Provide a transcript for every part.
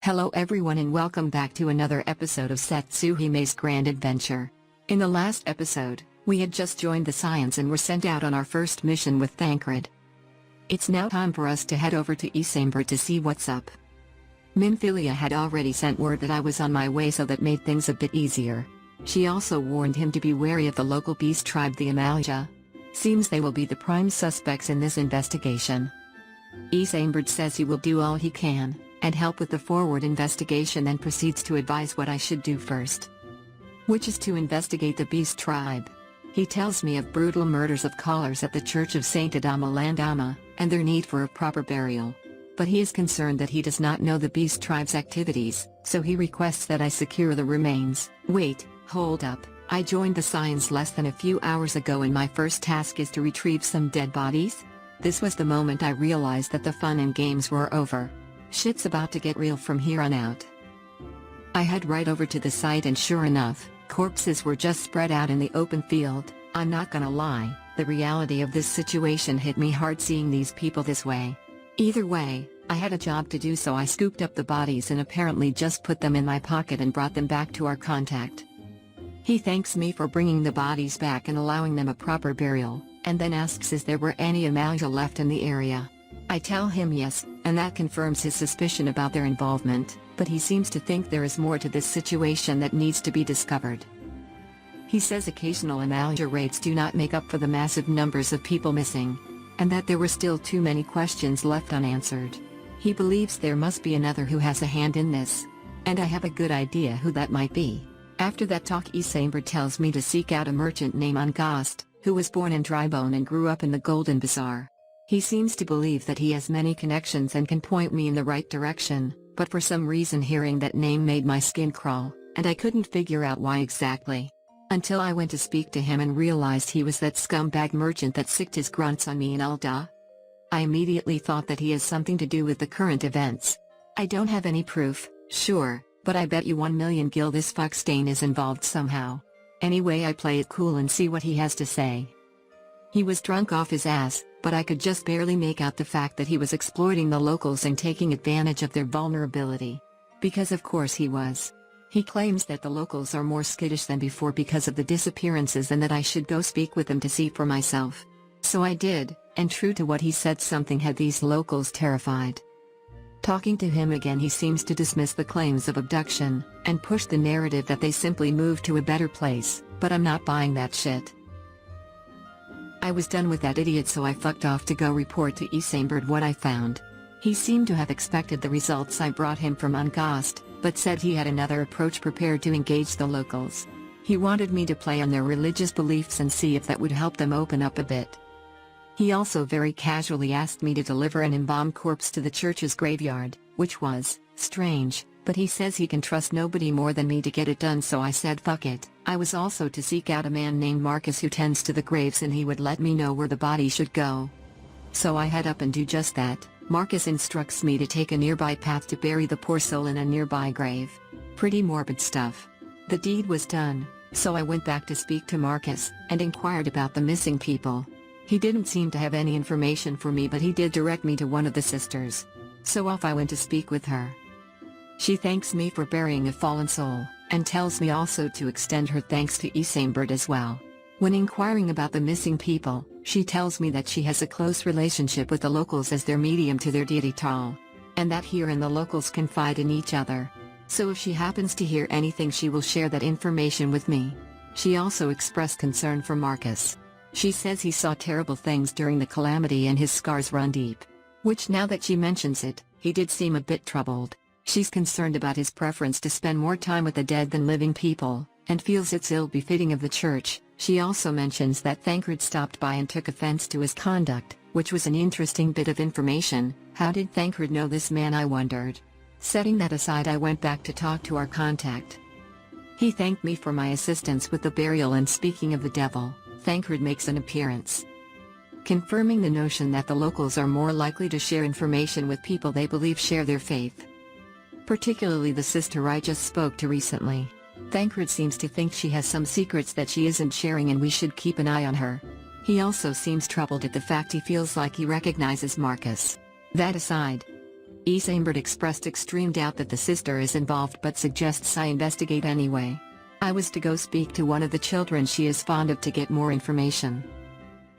Hello everyone and welcome back to another episode of Satsuhime's Grand Adventure. In the last episode, we had just joined the Science and were sent out on our first mission with Thancred. It's now time for us to head over to Isamber to see what's up. Minfilia had already sent word that I was on my way, so that made things a bit easier. She also warned him to be wary of the local beast tribe, the Amalja. Seems they will be the prime suspects in this investigation. Isamber says he will do all he can and help with the forward investigation, then proceeds to advise what I should do first, which is to investigate the beast tribe. He tells me of brutal murders of callers at the Church of Saint Adama Landama, and their need for a proper burial. But he is concerned that he does not know the beast tribe's activities, so he requests that I secure the remains. Wait, hold up, I joined the Science less than a few hours ago and my first task is to retrieve some dead bodies? This was the moment I realized that the fun and games were over. Shit's about to get real from here on out. I head right over to the site and sure enough, corpses were just spread out in the open field. I'm not gonna lie, the reality of this situation hit me hard, seeing these people this way. Either way, I had a job to do, so I scooped up the bodies and apparently just put them in my pocket and brought them back to our contact. He thanks me for bringing the bodies back and allowing them a proper burial, and then asks if there were any Amalja left in the area. I tell him yes, and that confirms his suspicion about their involvement, but he seems to think there is more to this situation that needs to be discovered. He says occasional Amalja raids do not make up for the massive numbers of people missing, and that there were still too many questions left unanswered. He believes there must be another who has a hand in this, and I have a good idea who that might be. After that talk, Isamber tells me to seek out a merchant named Angast, who was born in Drybone and grew up in the Golden Bazaar. He seems to believe that he has many connections and can point me in the right direction, but for some reason hearing that name made my skin crawl, and I couldn't figure out why exactly. Until I went to speak to him and realized he was that scumbag merchant that sicked his grunts on me in Ulda. I immediately thought that he has something to do with the current events. I don't have any proof, sure, but I bet you 1,000,000 gil this fuckstain is involved somehow. Anyway, I play it cool and see what he has to say. He was drunk off his ass, but I could just barely make out the fact that he was exploiting the locals and taking advantage of their vulnerability. Because of course he was. He claims that the locals are more skittish than before because of the disappearances and that I should go speak with them to see for myself. So I did, and true to what he said, something had these locals terrified. Talking to him again, he seems to dismiss the claims of abduction, and push the narrative that they simply moved to a better place, but I'm not buying that shit. I was done with that idiot, so I fucked off to go report to Isamber what I found. He seemed to have expected the results I brought him from Angast, but said he had another approach prepared to engage the locals. He wanted me to play on their religious beliefs and see if that would help them open up a bit. He also very casually asked me to deliver an embalmed corpse to the church's graveyard, which was strange, but he says he can trust nobody more than me to get it done, so I said fuck it. I was also to seek out a man named Marcus who tends to the graves and he would let me know where the body should go. So I head up and do just that. Marcus instructs me to take a nearby path to bury the poor soul in a nearby grave. Pretty morbid stuff. The deed was done, so I went back to speak to Marcus, and inquired about the missing people. He didn't seem to have any information for me, but he did direct me to one of the sisters. So off I went to speak with her. She thanks me for burying a fallen soul, and tells me also to extend her thanks to Isamber as well. When inquiring about the missing people, she tells me that she has a close relationship with the locals as their medium to their deity Tal, and that here and the locals confide in each other. So if she happens to hear anything, she will share that information with me. She also expressed concern for Marcus. She says he saw terrible things during the calamity and his scars run deep. Which, now that she mentions it, he did seem a bit troubled. She's concerned about his preference to spend more time with the dead than living people, and feels it's ill-befitting of the church. She also mentions that Thancred stopped by and took offense to his conduct, which was an interesting bit of information. How did Thancred know this man, I wondered. Setting that aside, I went back to talk to our contact. He thanked me for my assistance with the burial, and speaking of the devil, Thancred makes an appearance, confirming the notion that the locals are more likely to share information with people they believe share their faith. Particularly the sister I just spoke to recently. Thancred seems to think she has some secrets that she isn't sharing and we should keep an eye on her. He also seems troubled at the fact he feels like he recognizes Marcus. That aside, Isambert expressed extreme doubt that the sister is involved but suggests I investigate anyway. I was to go speak to one of the children she is fond of to get more information.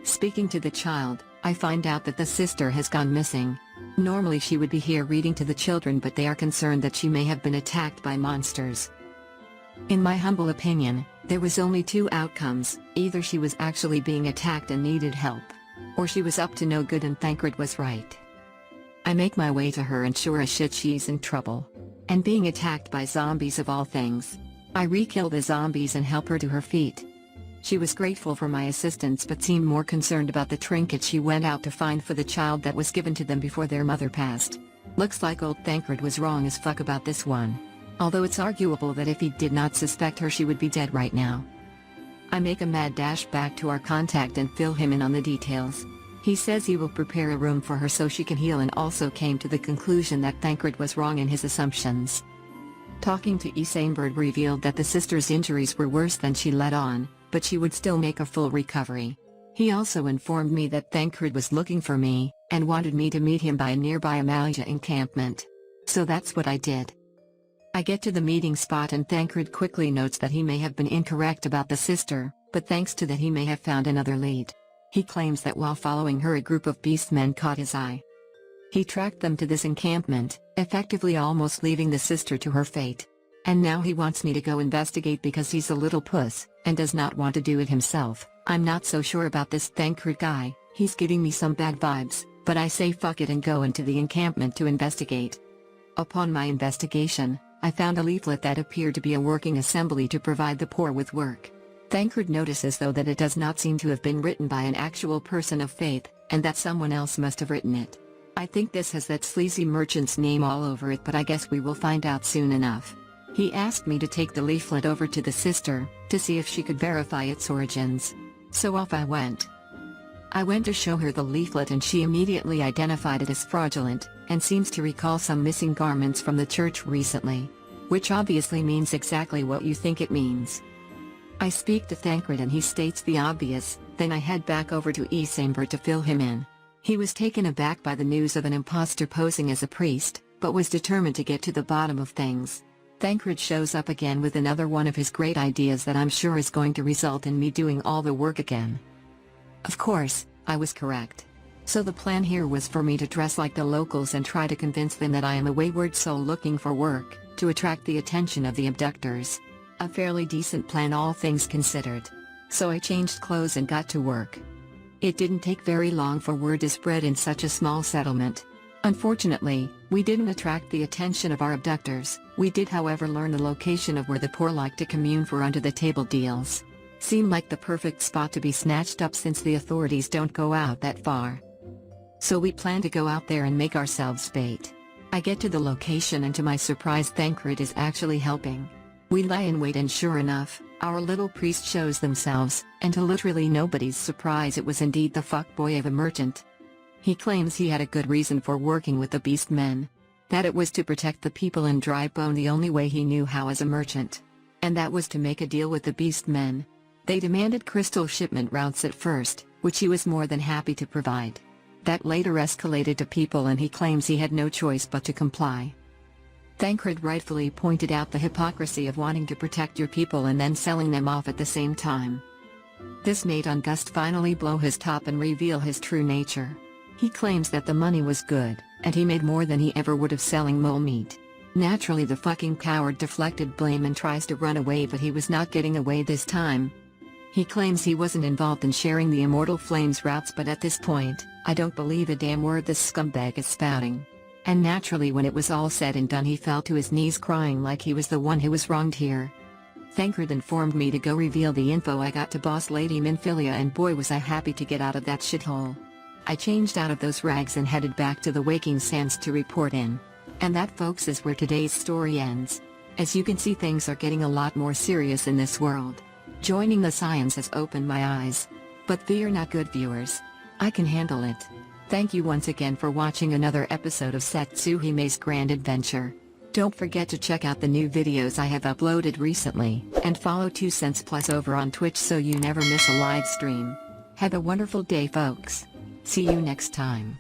Speaking to the child, I find out that the sister has gone missing. Normally she would be here reading to the children, but they are concerned that she may have been attacked by monsters. In my humble opinion, there was only two outcomes: either she was actually being attacked and needed help, or she was up to no good and Thancred was right. I make my way to her and sure as shit she's in trouble. And being attacked by zombies of all things. I re-kill the zombies and help her to her feet. She was grateful for my assistance but seemed more concerned about the trinket she went out to find for the child that was given to them before their mother passed. Looks like old Thancred was wrong as fuck about this one. Although it's arguable that if he did not suspect her she would be dead right now. I make a mad dash back to our contact and fill him in on the details. He says he will prepare a room for her so she can heal, and also came to the conclusion that Thancred was wrong in his assumptions. Talking to Isambert revealed that the sister's injuries were worse than she let on, but she would still make a full recovery. He also informed me that Thancred was looking for me, and wanted me to meet him by a nearby Amalia encampment. So that's what I did. I get to the meeting spot and Thancred quickly notes that he may have been incorrect about the sister, but thanks to that he may have found another lead. He claims that while following her a group of beastmen caught his eye. He tracked them to this encampment, effectively almost leaving the sister to her fate. And now he wants me to go investigate because he's a little puss, and does not want to do it himself. I'm not so sure about this Thancred guy, he's giving me some bad vibes, but I say fuck it and go into the encampment to investigate. Upon my investigation, I found a leaflet that appeared to be a working assembly to provide the poor with work. Thancred notices though that it does not seem to have been written by an actual person of faith, and that someone else must have written it. I think this has that sleazy merchant's name all over it, but I guess we will find out soon enough. He asked me to take the leaflet over to the sister, to see if she could verify its origins. So off I went. I went to show her the leaflet and she immediately identified it as fraudulent, and seems to recall some missing garments from the church recently. Which obviously means exactly what you think it means. I speak to Thancred and he states the obvious, then I head back over to Isambert to fill him in. He was taken aback by the news of an imposter posing as a priest, but was determined to get to the bottom of things. Thancred shows up again with another one of his great ideas that I'm sure is going to result in me doing all the work again. Of course, I was correct. So the plan here was for me to dress like the locals and try to convince them that I am a wayward soul looking for work, to attract the attention of the abductors. A fairly decent plan all things considered. So I changed clothes and got to work. It didn't take very long for word to spread in such a small settlement. Unfortunately, we didn't attract the attention of our abductors. We did however learn the location of where the poor like to commune for under-the-table deals. Seemed like the perfect spot to be snatched up since the authorities don't go out that far. So we plan to go out there and make ourselves bait. I get to the location and to my surprise Thancred is actually helping. We lie in wait and sure enough, our little priest shows themselves, and to literally nobody's surprise it was indeed the fuckboy of a merchant. He claims he had a good reason for working with the beastmen. That it was to protect the people in Dry Bone the only way he knew how as a merchant. And that was to make a deal with the beastmen. They demanded crystal shipment routes at first, which he was more than happy to provide. That later escalated to people and he claims he had no choice but to comply. Thancred rightfully pointed out the hypocrisy of wanting to protect your people and then selling them off at the same time. This made August finally blow his top and reveal his true nature. He claims that the money was good, and he made more than he ever would have selling mole meat. Naturally the fucking coward deflected blame and tries to run away, but he was not getting away this time. He claims he wasn't involved in sharing the Immortal Flames routes, but at this point, I don't believe a damn word this scumbag is spouting. And naturally when it was all said and done he fell to his knees crying like he was the one who was wronged here. Thancred informed me to go reveal the info I got to Boss Lady Minfilia, and boy was I happy to get out of that shithole. I changed out of those rags and headed back to the Waking Sands to report in. And that folks is where today's story ends. As you can see things are getting a lot more serious in this world. Joining the science has opened my eyes. But fear not good viewers. I can handle it. Thank you once again for watching another episode of Satsuhime's Grand Adventure. Don't forget to check out the new videos I have uploaded recently, and follow 2 Cents Plus over on Twitch so you never miss a live stream. Have a wonderful day folks. See you next time.